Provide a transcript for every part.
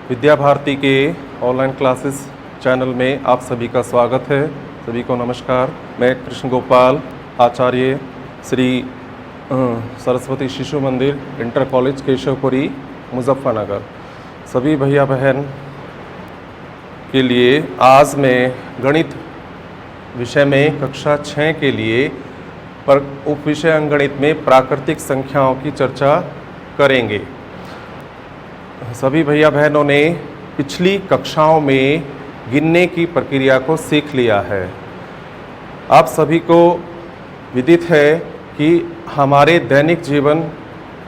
विद्या भारती के online classes channel में आप सभी का स्वागत है। सभी को नमस्कार। मैं कृष्ण गोपाल, आचार्य श्री सरस्वती शिशु मंदिर इंटर कॉलेज केशवपुरी, मुजफ्फरनगर। सभी भैया बहन के लिए आज मैं गणित विषय में कक्षा 6 के लिए पर उप विषय अंकगणित में प्राकृतिक संख्याओं की चर्चा करेंगे। सभी भैया बहनों ने पिछली कक्षाओं में गिनने की प्रक्रिया को सीख लिया है। आप सभी को विदित है कि हमारे दैनिक जीवन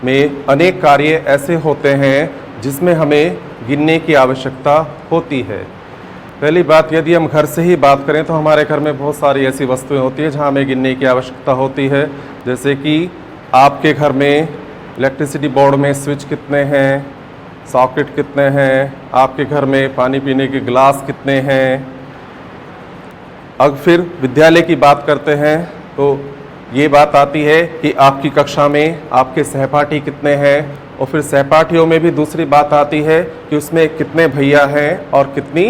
में अनेक कार्य ऐसे होते हैं जिसमें हमें गिनने की आवश्यकता होती है। पहली बात, यदि हम घर से ही बात करें तो हमारे घर में बहुत सारी ऐसी वस्तुएं होती हैं जहां हमें गिनने की आवश्यकता होती है। जैसे कि आपके घर में इलेक्ट्रिसिटी बोर्ड में स्विच कितने हैं, सॉकेट कितने हैं, आपके घर में पानी पीने के गिलास कितने हैं। अब फिर विद्यालय की बात करते हैं तो ये बात आती है कि आपकी कक्षा में आपके सहपाठी कितने हैं, और फिर सहपाठियों में भी दूसरी बात आती है कि उसमें कितने भैया हैं और कितनी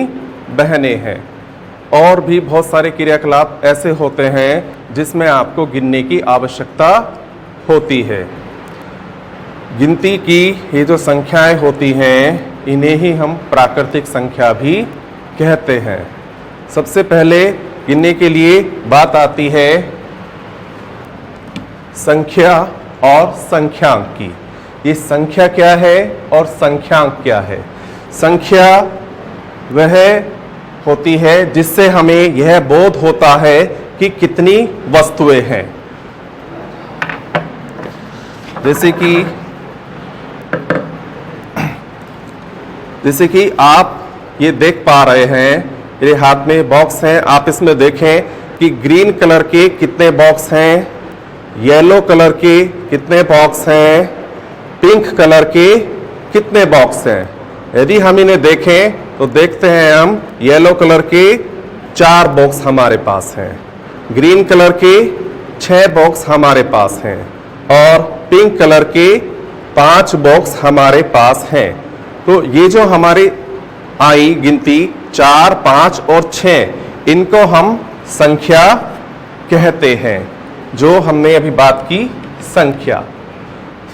बहनें हैं। और भी बहुत सारे क्रियाकलाप ऐसे होते हैं जिसमें आपको गिनने की आवश्यकता होती है। गिनती की ये जो संख्याएं होती हैं इन्हें ही हम प्राकृतिक संख्या भी कहते हैं। सबसे पहले गिनने के लिए बात आती है संख्या और संख्यांक की। ये संख्या क्या है और संख्यांक क्या है? संख्या वह होती है जिससे हमें यह बोध होता है कि कितनी वस्तुएं हैं। जैसे कि आप ये देख पा रहे हैं, मेरे हाथ में बॉक्स हैं। आप इसमें देखें कि ग्रीन कलर के कितने बॉक्स हैं, येलो कलर के कितने बॉक्स हैं, पिंक कलर के कितने बॉक्स हैं। यदि हम इन्हें देखें तो देखते हैं हम येलो कलर के 4 बॉक्स हमारे पास हैं, ग्रीन कलर के 6 बॉक्स हमारे पास हैं और पिंक कलर के 5 बॉक्स हमारे पास हैं। तो ये जो हमारी आई गिनती 4, 5 और 6, इनको हम संख्या कहते हैं, जो हमने अभी बात की संख्या।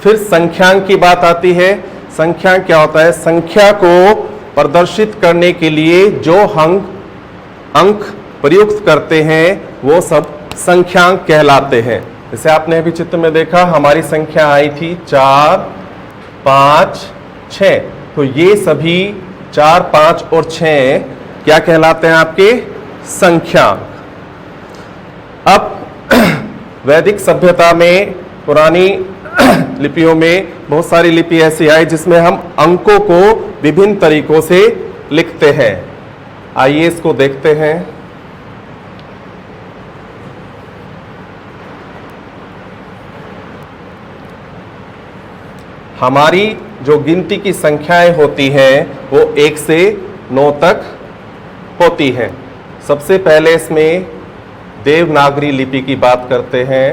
फिर संख्यांक की बात आती है। संख्यांक क्या होता है? संख्या को प्रदर्शित करने के लिए जो अंक प्रयुक्त करते हैं वो सब संख्यांक कहलाते हैं। जैसे आपने अभी चित्र में देखा, हमारी संख्या आई थी 4, 5, 6। तो ये सभी 4, 5 और 6 क्या कहलाते हैं? आपके संख्यांक। अब वैदिक सभ्यता में, पुरानी लिपियों में बहुत सारी लिपि ऐसी आई जिसमें हम अंकों को विभिन्न तरीकों से लिखते हैं। आइए इसको देखते हैं। हमारी जो गिनती की संख्याएं होती हैं वो 1 से 9 तक होती हैं। सबसे पहले इसमें देवनागरी लिपि की बात करते हैं,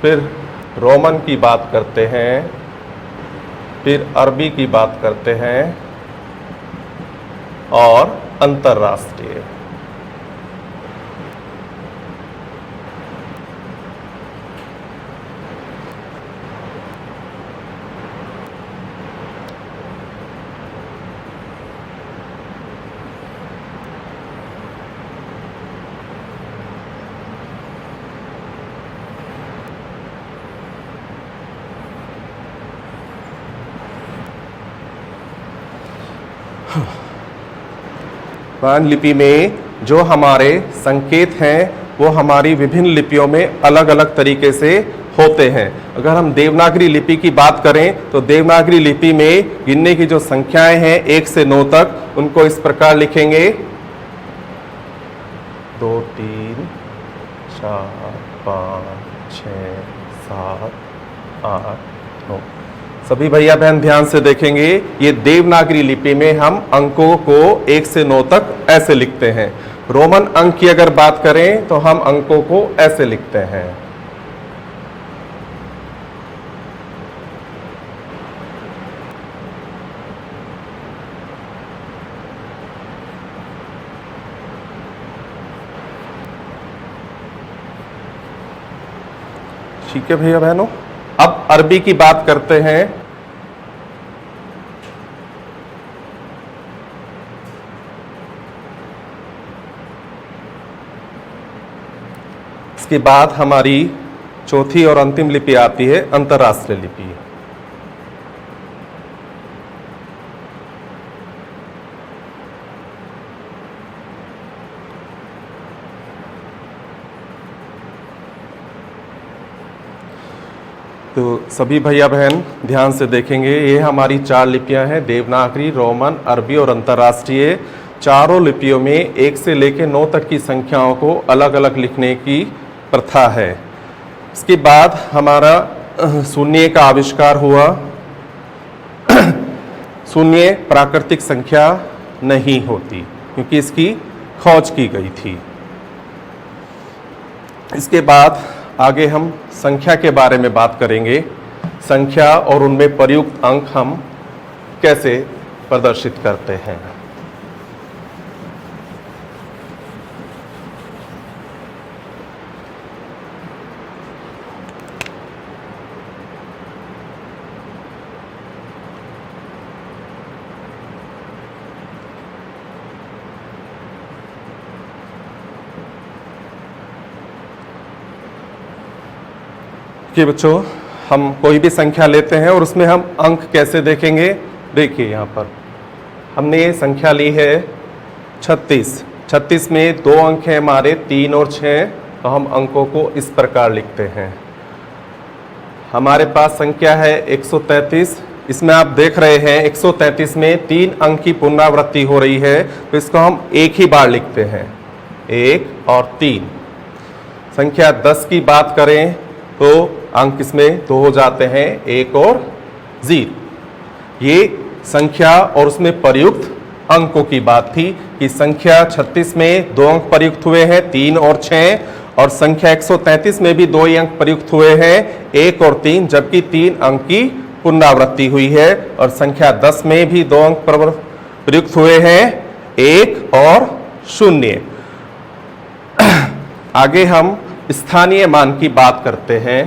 फिर रोमन की बात करते हैं, फिर अरबी की बात करते हैं और अंतर्राष्ट्रीय। पुरानी लिपि में जो हमारे संकेत हैं वो हमारी विभिन्न लिपियों में अलग अलग तरीके से होते हैं। अगर हम देवनागरी लिपि की बात करें तो देवनागरी लिपि में गिनने की जो संख्याएं हैं 1 से 9 तक, उनको इस प्रकार लिखेंगे 2, 3, 4, 5, 6, 7, 8, 9। सभी भैया बहन ध्यान से देखेंगे, ये देवनागरी लिपि में हम अंकों को 1 से 9 तक ऐसे लिखते हैं। रोमन अंक की अगर बात करें तो हम अंकों को ऐसे लिखते हैं। ठीक है भैया बहनों, अब अरबी की बात करते हैं। इसके बाद हमारी चौथी और अंतिम लिपि आती है अंतर्राष्ट्रीय लिपि। तो सभी भैया बहन ध्यान से देखेंगे, ये हमारी 4 लिपियां हैं, देवनागरी, रोमन, अरबी और अंतर्राष्ट्रीय। चारों लिपियों में 1 से लेकर 9 तक की संख्याओं को अलग अलग लिखने की प्रथा है। इसके बाद हमारा शून्य का आविष्कार हुआ। शून्य प्राकृतिक संख्या नहीं होती क्योंकि इसकी खोज की गई थी। इसके बाद आगे हम संख्या के बारे में बात करेंगे। संख्या और उनमें प्रयुक्त अंक हम कैसे प्रदर्शित करते हैं। कि बच्चों हम कोई भी संख्या लेते हैं और उसमें हम अंक कैसे देखेंगे। देखिए यहाँ पर हमने ये संख्या ली है 36। 36 में 2 अंक हैं हमारे 3 और 6, तो हम अंकों को इस प्रकार लिखते हैं। हमारे पास संख्या है 133। इसमें आप देख रहे हैं 133 में 3 अंक की पुनरावृत्ति हो रही है, तो इसको हम एक ही बार लिखते हैं, 1 और 3। संख्या 10 की बात करें तो अंक इसमें 2 हो जाते हैं, 1 और 0। ये संख्या और उसमें प्रयुक्त अंकों की बात थी कि संख्या 36 में 2 अंक प्रयुक्त हुए हैं, 3 और 6, और संख्या 133 में भी 2 ही अंक प्रयुक्त हुए हैं, 1 और 3, जबकि 3 अंक की पुनरावृत्ति हुई है। और संख्या 10 में भी 2 अंक प्रयुक्त हुए हैं, 1 और 0। आगे हम स्थानीय मान की बात करते हैं।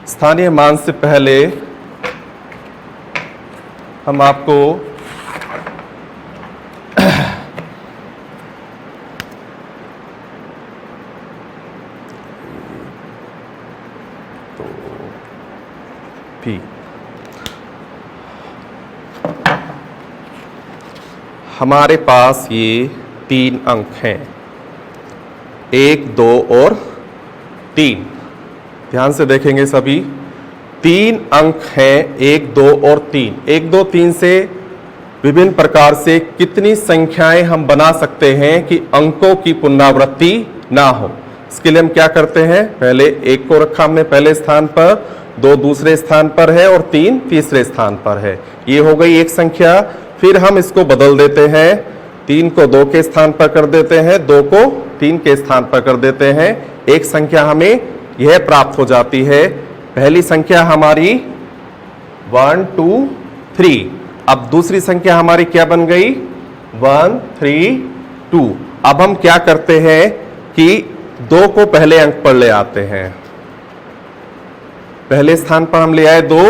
स्थानीय मान से पहले हम आपको हमारे पास ये 3 अंक हैं, 1, 2 और 3। ध्यान से देखेंगे सभी, 3 अंक हैं, 1, 2 और 3। 1, 2, 3 से विभिन्न प्रकार से कितनी संख्याएं हम बना सकते हैं कि अंकों की पुनरावृत्ति ना हो। इसके लिए हम क्या करते हैं, पहले 1 को रखा हमने पहले स्थान पर, 2 दूसरे स्थान पर है और 3 तीसरे स्थान पर है। ये हो गई एक संख्या। फिर हम इसको बदल देते हैं, 3 को 2 के स्थान पर कर देते हैं, 2 को 3 के स्थान पर कर देते हैं। एक संख्या हमें यह प्राप्त हो जाती है। पहली संख्या हमारी 1, 2, 3। अब दूसरी संख्या हमारी क्या बन गई, 1, 3, 2। अब हम क्या करते हैं कि 2 को पहले अंक पर ले आते हैं। पहले स्थान पर हम ले आए 2,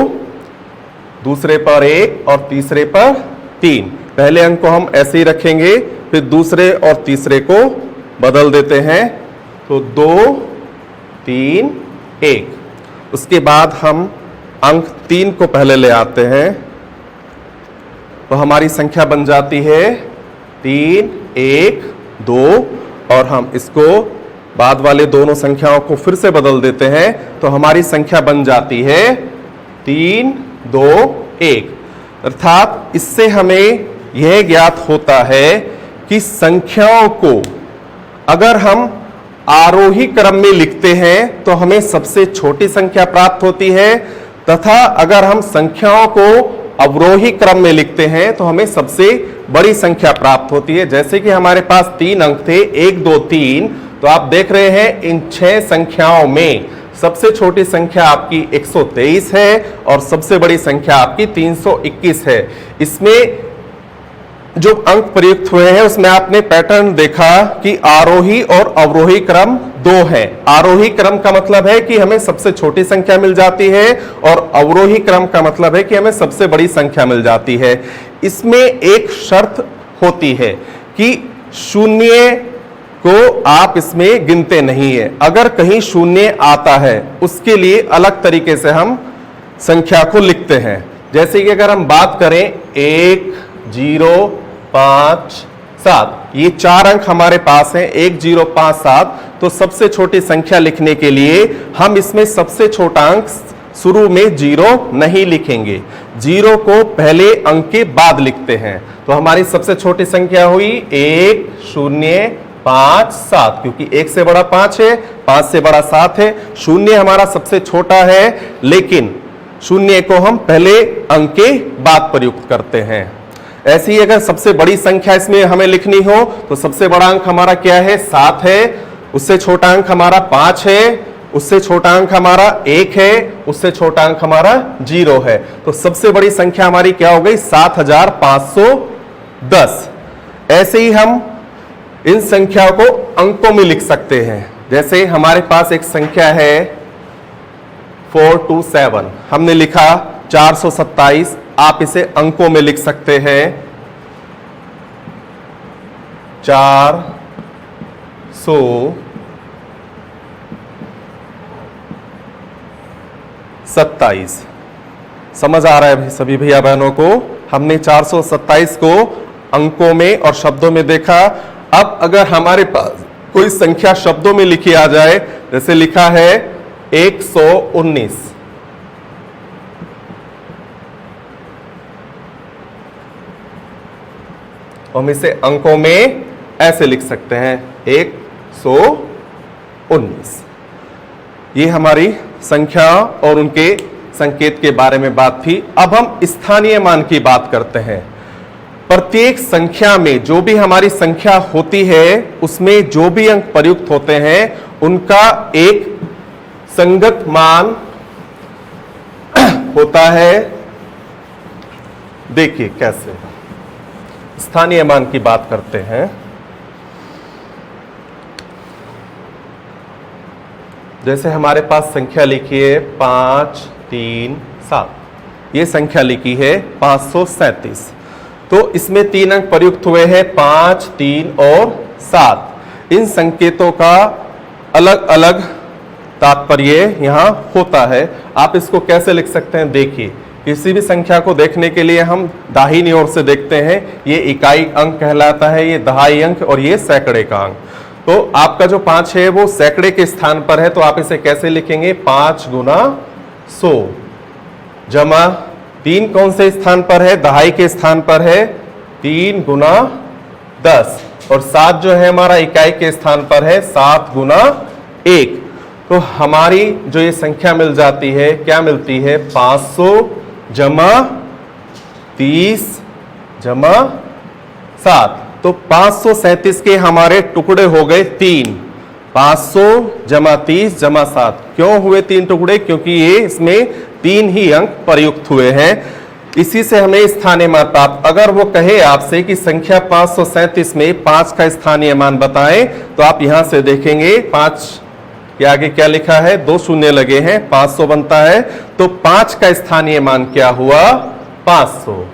दूसरे पर 1 और तीसरे पर 3। पहले अंक को हम ऐसे ही रखेंगे, फिर दूसरे और तीसरे को बदल देते हैं, तो 2, 3, 1। उसके बाद हम अंक 3 को पहले ले आते हैं, तो हमारी संख्या बन जाती है 3, 1, 2। और हम इसको बाद वाले दोनों संख्याओं को फिर से बदल देते हैं, तो हमारी संख्या बन जाती है 3, 2, 1। अर्थात इससे हमें यह ज्ञात होता है कि संख्याओं को अगर हम आरोही क्रम में लिखते हैं तो हमें सबसे छोटी संख्या प्राप्त होती है, तथा अगर हम संख्याओं को अवरोही क्रम में लिखते हैं तो हमें सबसे बड़ी संख्या प्राप्त होती है। जैसे कि हमारे पास 3 अंक थे, 1, 2, 3, तो आप देख रहे हैं इन 6 संख्याओं में सबसे छोटी संख्या आपकी 123 है और सबसे बड़ी संख्या आपकी 321 है। इसमें जो अंक प्रयुक्त हुए हैं उसमें आपने पैटर्न देखा कि आरोही और अवरोही क्रम दो है। आरोही क्रम का मतलब है कि हमें सबसे छोटी संख्या मिल जाती है और अवरोही क्रम का मतलब है कि हमें सबसे बड़ी संख्या मिल जाती है। इसमें एक शर्त होती है कि शून्य को आप इसमें गिनते नहीं है। अगर कहीं शून्य आता है उसके लिए अलग तरीके से हम संख्या को लिखते हैं। जैसे कि अगर हम बात करें 1 0 5 7, ये 4 अंक हमारे पास हैं 1 0 5 7, तो सबसे छोटी संख्या लिखने के लिए हम इसमें सबसे छोटा अंक शुरू में 0 नहीं लिखेंगे, 0 को पहले अंक के बाद लिखते हैं। तो हमारी सबसे छोटी संख्या हुई 1 0 5 7, क्योंकि 1 से बड़ा 5 है, 5 से बड़ा 7 है। शून्य हमारा सबसे छोटा है, लेकिन शून्य को हम पहले अंक के बाद प्रयुक्त करते हैं। ऐसे ही अगर सबसे बड़ी संख्या इसमें हमें लिखनी हो तो सबसे बड़ा अंक हमारा क्या है 7 है, उससे छोटा अंक हमारा 5 है, उससे छोटा अंक हमारा 1 है, उससे छोटा अंक हमारा 0 है। तो सबसे बड़ी संख्या हमारी क्या हो गई 7510। ऐसे ही हम इन संख्याओं को अंकों में लिख सकते हैं। जैसे हमारे पास एक संख्या है 427, हमने लिखा 427, आप इसे अंकों में लिख सकते हैं 427। समझ आ रहा है सभी भैया बहनों को? हमने 427 को अंकों में और शब्दों में देखा। अब अगर हमारे पास कोई संख्या शब्दों में लिखी आ जाए, जैसे लिखा है 119, हम इसे अंकों में ऐसे लिख सकते हैं 119। ये हमारी संख्या और उनके संकेत के बारे में बात थी। अब हम स्थानीय मान की बात करते हैं। प्रत्येक संख्या में जो भी हमारी संख्या होती है उसमें जो भी अंक प्रयुक्त होते हैं उनका एक संगत मान होता है। देखिए कैसे स्थानीय मान की बात करते हैं। जैसे हमारे पास संख्या लिखी है 5 3 7, ये संख्या लिखी है 537। तो इसमें 3 अंक प्रयुक्त हुए हैं 5 3 और 7। इन संकेतों का अलग अलग तात्पर्य यहां होता है। आप इसको कैसे लिख सकते हैं? देखिए, किसी भी संख्या को देखने के लिए हम दाहिनी ओर से देखते हैं। ये इकाई अंक कहलाता है, ये दहाई अंक, और ये सैकड़े का अंक। तो आपका जो 5 है वो सैकड़े के स्थान पर है, तो आप इसे कैसे लिखेंगे? 5 गुना 100 जमा 3 कौन से स्थान पर है? दहाई के स्थान पर है, 3 गुना 10, और 7 जो है हमारा इकाई के स्थान पर है, 7 गुना 1। तो हमारी जो ये संख्या मिल जाती है, क्या मिलती है? 500 जमा 30 जमा 7। तो 537 के हमारे टुकड़े हो गए 3। 500 जमा 30 जमा 7। क्यों हुए 3 टुकड़े? क्योंकि ये इसमें 3 ही अंक प्रयुक्त हुए हैं। इसी से हमें स्थानीय मान प्राप्त। अगर वो कहे आपसे कि संख्या 537 में 5 का स्थानीय मान बताएं, तो आप यहां से देखेंगे 5 के आगे क्या लिखा है? 2 शून्य लगे हैं, 500 बनता है। तो 5 का स्थानीय मान क्या हुआ? 500।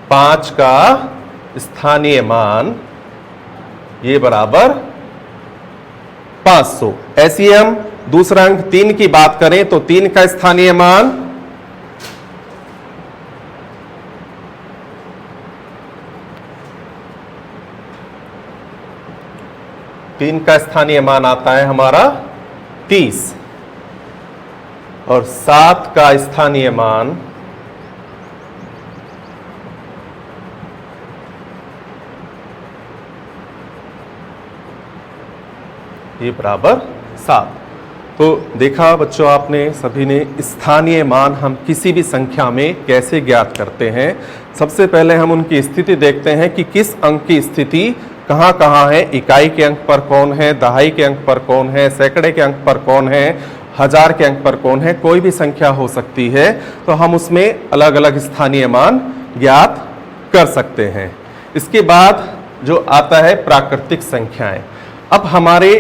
5 का स्थानीय मान ये बराबर 500। ऐसी हम दूसरा अंक 3 की बात करें तो 3 का स्थानीय मान 3 का स्थानीय मान आता है हमारा 30, और 7 का स्थानीय मान ये बराबर 7। तो देखा बच्चों आपने सभी ने, स्थानीय मान हम किसी भी संख्या में कैसे ज्ञात करते हैं। सबसे पहले हम उनकी स्थिति देखते हैं कि किस अंक की स्थिति कहाँ कहाँ है। इकाई के अंक पर कौन है, दहाई के अंक पर कौन है, सैकड़े के अंक पर कौन है। हजार के अंक पर कौन है, कोई भी संख्या हो सकती है, तो हम उसमें अलग अलग स्थानीय मान ज्ञात कर सकते हैं। इसके बाद जो आता है प्राकृतिक संख्याएं। अब हमारे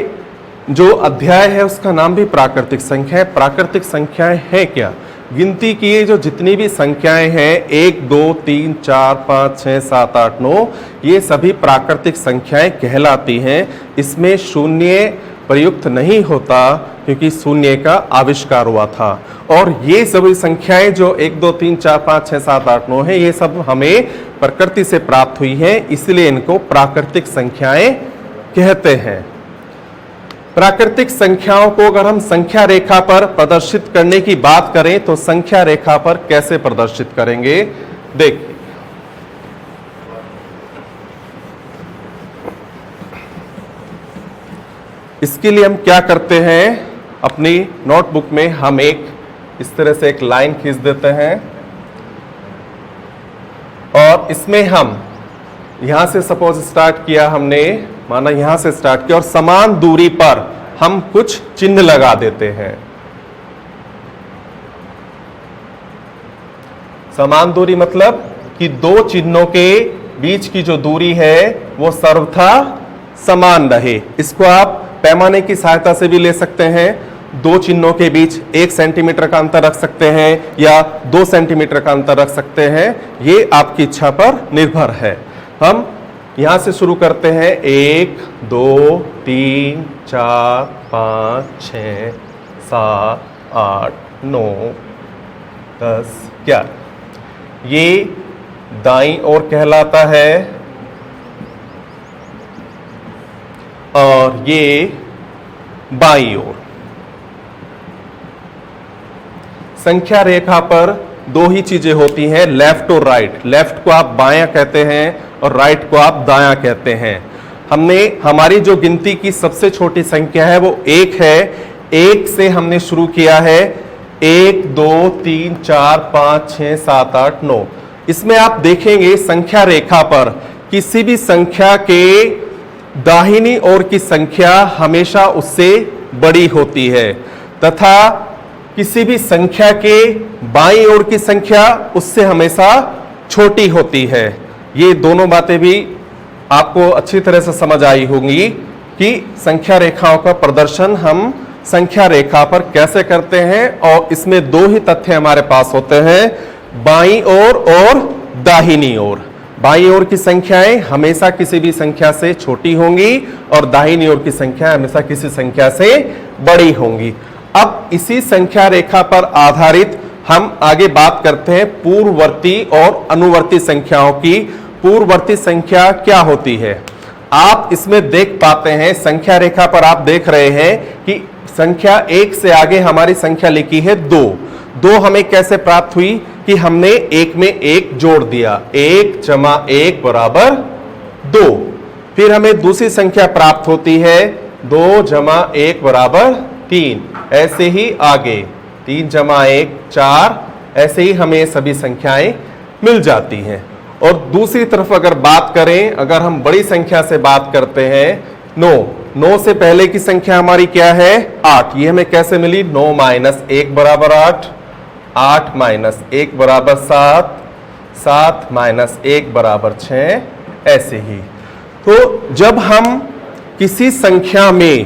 जो अध्याय है उसका नाम भी प्राकृतिक संख्या है। प्राकृतिक संख्याएं है क्या? गिनती की जो जितनी भी संख्याएं हैं 1 2 3 4 5 6 7 8 9, ये सभी प्राकृतिक संख्याएं कहलाती हैं। इसमें शून्य प्रयुक्त नहीं होता क्योंकि शून्य का आविष्कार हुआ था। और ये सभी संख्याएं जो 1 2 3 4 5 6 7 8 9 है, ये सब हमें प्रकृति से प्राप्त हुई है, इसलिए इनको प्राकृतिक संख्याएं कहते हैं। प्राकृतिक संख्याओं को अगर हम संख्या रेखा पर प्रदर्शित करने की बात करें तो संख्या रेखा पर कैसे प्रदर्शित करेंगे, देखिए। इसके लिए हम क्या करते हैं, अपनी नोटबुक में हम एक इस तरह से एक लाइन खींच देते हैं और इसमें हम यहां से सपोज स्टार्ट किया हमने, माना यहां से स्टार्ट किया और समान दूरी पर हम कुछ चिन्ह लगा देते हैं। समान दूरी मतलब कि दो चिन्हों के बीच की जो दूरी है वो सर्वथा समान रहे। इसको आप पैमाने की सहायता से भी ले सकते हैं। दो चिन्हों के बीच 1 सेंटीमीटर का अंतर रख सकते हैं या 2 सेंटीमीटर का अंतर रख सकते हैं, ये आपकी इच्छा पर निर्भर है। हम यहां से शुरू करते हैं 1 2 3 4 5 6 7 8 9 10 11। ये दाईं ओर कहलाता है और ये बाईं ओर। संख्या रेखा पर दो ही चीजें होती हैं, लेफ्ट और राइट। लेफ्ट को आप बायां कहते हैं और राइट को आप दायां कहते हैं। हमने हमारी जो गिनती की सबसे छोटी संख्या है वो 1 है। 1 से हमने शुरू किया है 1 2 3 4 5 6 7 8 9। इसमें आप देखेंगे संख्या रेखा पर किसी भी संख्या के दाहिनी ओर की संख्या हमेशा उससे बड़ी होती है तथा किसी भी संख्या के बाईं ओर की संख्या उससे हमेशा छोटी होती है। ये दोनों बातें भी आपको अच्छी तरह से समझ आई होंगी कि संख्या रेखाओं का प्रदर्शन हम संख्या रेखा पर कैसे करते हैं। और इसमें दो ही तथ्य हमारे पास होते हैं, बाईं ओर और दाहिनी ओर। बाईं ओर की संख्याएं हमेशा किसी भी संख्या से छोटी होंगी और दाहिनी ओर की संख्या हमेशा किसी संख्या से बड़ी होंगी। अब इसी संख्या रेखा पर आधारित हम आगे बात करते हैं पूर्ववर्ती और अनुवर्ती संख्याओं की। पूर्ववर्ती संख्या क्या होती है, आप इसमें देख पाते हैं संख्या रेखा पर आप देख रहे हैं कि संख्या 1 से आगे हमारी संख्या लिखी है 2। 2 हमें कैसे प्राप्त हुई कि हमने 1 में 1 जोड़ दिया, 1 जमा 1 बराबर 2। फिर हमें दूसरी संख्या प्राप्त होती है 2 जमा 1 बराबर 3। ऐसे ही आगे 3 जमा 1 4, ऐसे ही हमें सभी संख्याएं मिल जाती हैं। और दूसरी तरफ अगर बात करें, अगर हम बड़ी संख्या से बात करते हैं 9 से पहले की संख्या हमारी क्या है 8। ये हमें कैसे मिली, 9 माइनस 1 बराबर 8, 8 माइनस 1 बराबर 7, 7 माइनस 1 बराबर 6। ऐसे ही तो जब हम किसी संख्या में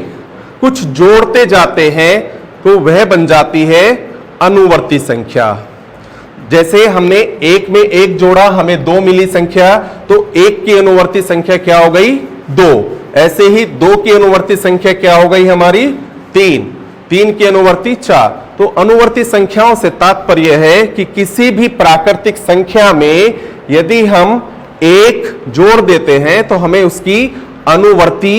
कुछ जोड़ते जाते हैं तो वह बन जाती है अनुवर्ती संख्या। जैसे हमने 1 में 1 जोड़ा, हमें 2 मिली संख्या, तो 1 की अनुवर्ती संख्या क्या हो गई 2। ऐसे ही 2 की अनुवर्ती संख्या क्या हो गई हमारी 3, 3 की अनुवर्ती 4। तो अनुवर्ती संख्याओं से तात्पर्य है कि किसी भी प्राकृतिक संख्या में यदि हम 1 जोड़ देते हैं तो हमें उसकी अनुवर्ती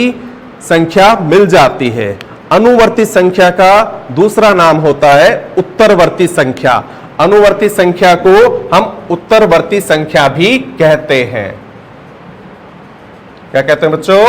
संख्या मिल जाती है। अनुवर्ती संख्या का दूसरा नाम होता है उत्तरवर्ती संख्या। अनुवर्ती संख्या को हम उत्तरवर्ती संख्या भी कहते हैं। क्या कहते हैं बच्चों,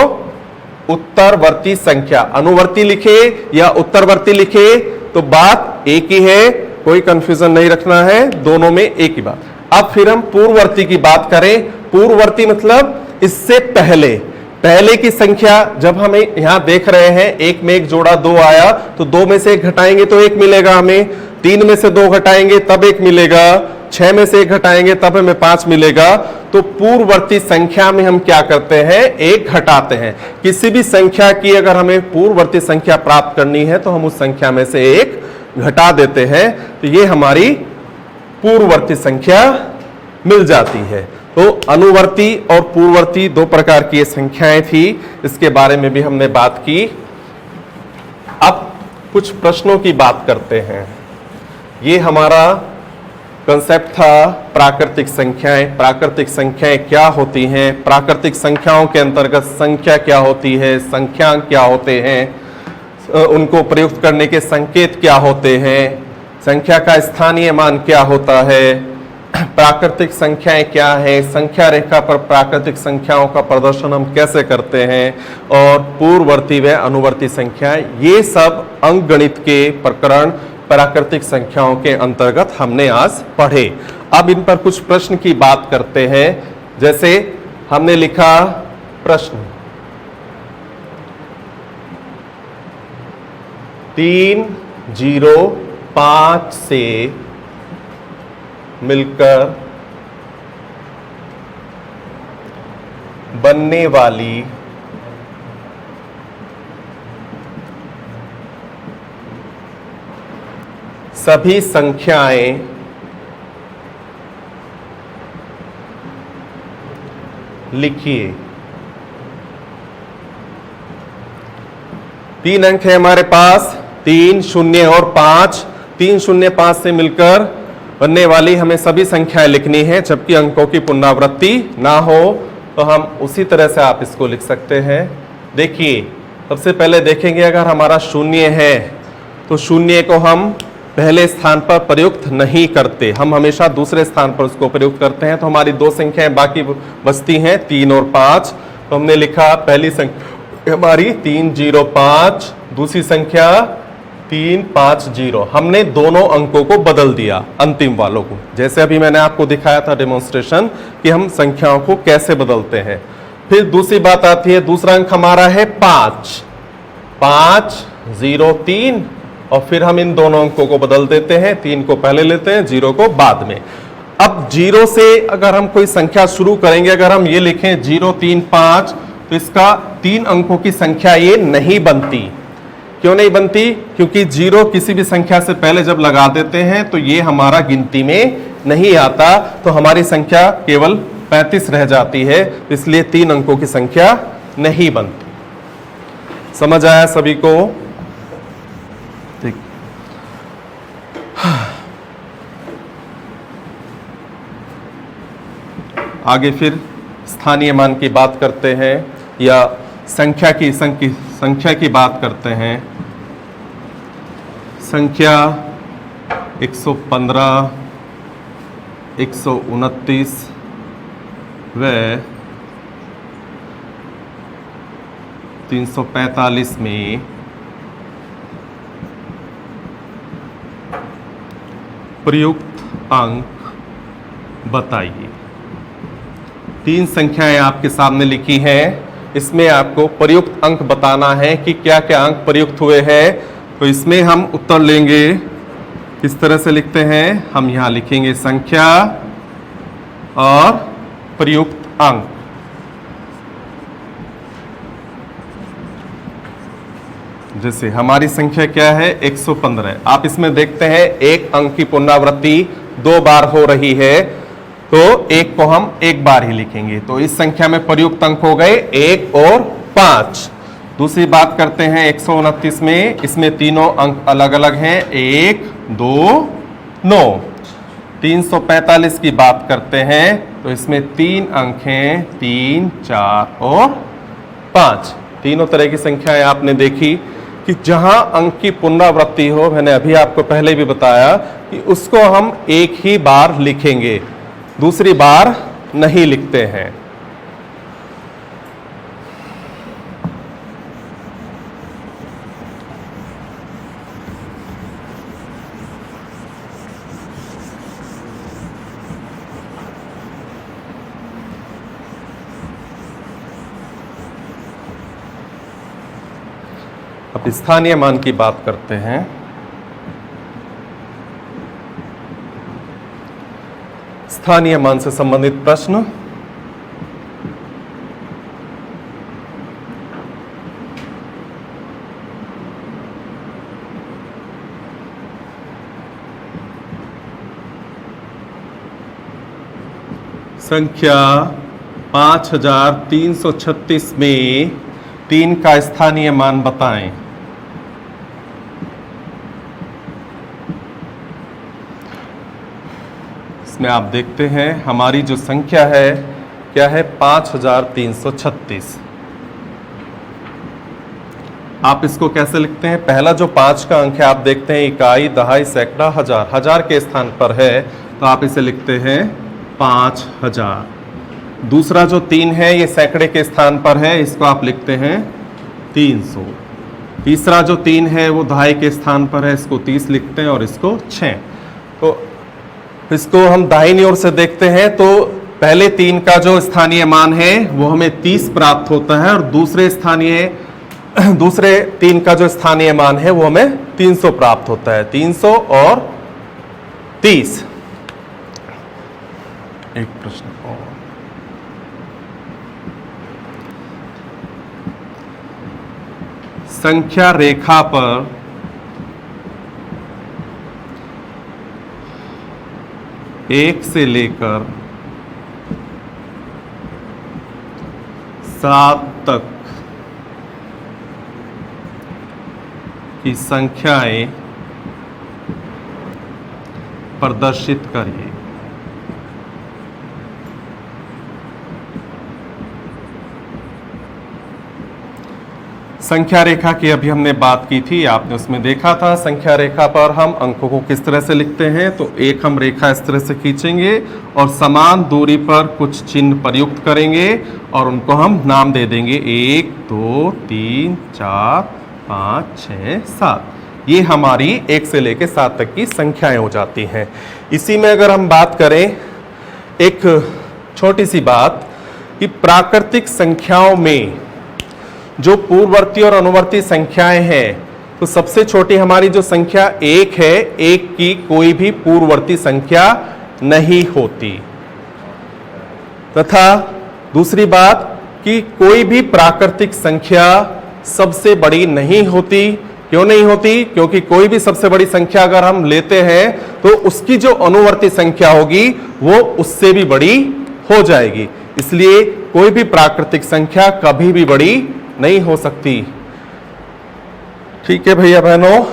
उत्तरवर्ती संख्या। अनुवर्ती लिखे या उत्तरवर्ती लिखे तो बात एक ही है, कोई कंफ्यूजन नहीं रखना है, दोनों में एक ही बात। अब फिर हम पूर्ववर्ती की बात करें। पूर्ववर्ती मतलब इससे पहले। पहले की संख्या जब हमें यहां देख रहे हैं, एक में एक जोड़ा 2 आया, तो 2 में से 1 घटाएंगे तो 1 मिलेगा हमें, 3 में से 2 घटाएंगे तब 1 मिलेगा, 6 में से 1 घटाएंगे तब हमें 5 मिलेगा। तो पूर्ववर्ती संख्या में हम क्या करते हैं, 1 घटाते हैं। किसी भी संख्या की अगर हमें पूर्ववर्ती संख्या प्राप्त करनी है तो हम उस संख्या में से 1 घटा देते हैं, तो ये हमारी पूर्ववर्ती संख्या मिल जाती है। तो अनुवर्ती और पूर्ववर्ती 2 प्रकार की ये संख्याएं थी, इसके बारे में भी हमने बात की। अब कुछ प्रश्नों की बात करते हैं। ये हमारा कंसेप्ट था प्राकृतिक संख्याएं। प्राकृतिक संख्याएं क्या होती हैं, प्राकृतिक संख्याओं के अंतर्गत संख्या क्या होती है, संख्यांक क्या होते हैं, उनको प्रयुक्त करने के संकेत क्या होते हैं, संख्या का स्थानीय मान क्या होता है, प्राकृतिक संख्याएं क्या है, संख्या रेखा पर प्राकृतिक संख्याओं का प्रदर्शन हम कैसे करते हैं, और पूर्ववर्ती व अनुवर्ती संख्याएं, ये सब अंकगणित के प्रकरण प्राकृतिक संख्याओं के अंतर्गत हमने आज पढ़े। अब इन पर कुछ प्रश्न की बात करते हैं। जैसे हमने लिखा प्रश्न 3, 0, 5 से मिलकर बनने वाली सभी संख्याएं लिखिए। 3 अंक है हमारे पास, 3, 0 और 5। 3, 0, 5 से मिलकर बनने वाली हमें सभी संख्याएं लिखनी है, जबकि अंकों की पुनरावृत्ति ना हो, तो हम उसी तरह से आप इसको लिख सकते हैं। देखिए, सबसे पहले देखेंगे अगर हमारा 0 है तो 0 को हम पहले स्थान पर प्रयुक्त नहीं करते, हम हमेशा दूसरे स्थान पर उसको प्रयुक्त करते हैं। तो हमारी 2 संख्याएं बाकी बचती हैं, 3 और 5। तो हमने लिखा पहली संख्या हमारी 3, 0, 5, दूसरी संख्या 3, 5, 0। हमने दोनों अंकों को बदल दिया, अंतिम वालों को, जैसे अभी मैंने आपको दिखाया था डेमोन्स्ट्रेशन कि हम संख्याओं को कैसे बदलते हैं। फिर दूसरी बात आती है, दूसरा अंक हमारा है 5, 5, 0, 3, और फिर हम इन दोनों अंकों को बदल देते हैं, 3 को पहले लेते हैं, 0 को बाद में। अब 0 से अगर हम कोई संख्या शुरू करेंगे, अगर हम ये लिखें 0, 3, 5, तो इसका 3 अंकों की संख्या ये नहीं बनती। क्यों नहीं बनती? क्योंकि 0 किसी भी संख्या से पहले जब लगा देते हैं तो ये हमारा गिनती में नहीं आता, तो हमारी संख्या केवल 35 रह जाती है, इसलिए 3 अंकों की संख्या नहीं बनती। समझ आया सभी को? ठीक। आगे फिर स्थानीय मान की बात करते हैं, या संख्या की बात करते हैं। संख्या 115, 129 व 345 में प्रयुक्त अंक बताइए। 3 संख्याएं आपके सामने लिखी हैं, इसमें आपको प्रयुक्त अंक बताना है कि क्या क्या अंक प्रयुक्त हुए हैं। तो इसमें हम उत्तर लेंगे, किस तरह से लिखते हैं, हम यहां लिखेंगे संख्या और प्रयुक्त अंक। जैसे हमारी संख्या क्या है, 115। आप इसमें देखते हैं एक अंक की पुनरावृत्ति 2 बार हो रही है, तो 1 को हम 1 बार ही लिखेंगे। तो इस संख्या में प्रयुक्त अंक हो गए 1 और 5। दूसरी बात करते हैं 129 में, इसमें तीनों अंक अलग अलग हैं, 1, 2, 9। 345 की बात करते हैं तो इसमें 3 अंक हैं, 3, 4 और 5। तीनों तरह की संख्याएं आपने देखी कि जहां अंक की पुनरावृत्ति हो, मैंने अभी आपको पहले भी बताया कि उसको हम एक ही बार लिखेंगे, दूसरी बार नहीं लिखते हैं। स्थानीय मान की बात करते हैं। स्थानीय मान से संबंधित प्रश्न। संख्या 5336 में 3 का स्थानीय मान बताएं। इसमें आप देखते हैं हमारी जो संख्या है क्या है, 5336। आप इसको कैसे लिखते हैं? पहला जो 5 का अंक है आप देखते हैं इकाई, दहाई, सैकड़ा, हजार, हजार के स्थान पर है तो आप इसे लिखते हैं 5000। दूसरा जो 3 है ये सैकड़े के स्थान पर है, इसको आप लिखते हैं 300। तीसरा जो 3 है वो दहाई के स्थान पर है, इसको 30 लिखते हैं और इसको 6। तो इसको हम दाहिनी ओर से देखते हैं तो पहले 3 का जो स्थानीय मान है वो हमें 30 प्राप्त होता है और दूसरे 3 का जो स्थानीय मान है वो हमें 300 प्राप्त होता है। 300 और 30। एक प्रश्न और, संख्या रेखा पर एक से लेकर 7 तक की संख्याएं प्रदर्शित करिए। संख्या रेखा की अभी हमने बात की थी, आपने उसमें देखा था संख्या रेखा पर हम अंकों को किस तरह से लिखते हैं। तो एक हम रेखा इस तरह से खींचेंगे और समान दूरी पर कुछ चिन्ह प्रयुक्त करेंगे और उनको हम नाम दे देंगे 1 2 3 4 5 6 7। ये हमारी 1 से लेकर 7 तक की संख्याएं हो जाती हैं। इसी में अगर हम बात करें एक छोटी सी बात कि प्राकृतिक संख्याओं में जो पूर्ववर्ती और अनुवर्ती संख्याएं हैं तो सबसे छोटी हमारी जो संख्या 1 है, 1 की कोई भी पूर्ववर्ती संख्या नहीं होती। तथा दूसरी बात कि कोई भी प्राकृतिक संख्या सबसे बड़ी नहीं होती। क्यों नहीं होती? क्योंकि कोई भी सबसे बड़ी संख्या अगर हम लेते हैं तो उसकी जो अनुवर्ती संख्या होगी वो उससे भी बड़ी हो जाएगी। इसलिए कोई भी प्राकृतिक संख्या कभी भी बड़ी नहीं हो सकती। ठीक है भैया बहनों,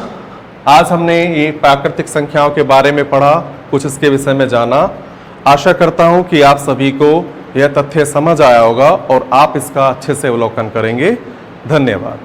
आज हमने ये प्राकृतिक संख्याओं के बारे में पढ़ा, कुछ इसके विषय में जाना। आशा करता हूं कि आप सभी को यह तथ्य समझ आया होगा और आप इसका अच्छे से अवलोकन करेंगे। धन्यवाद।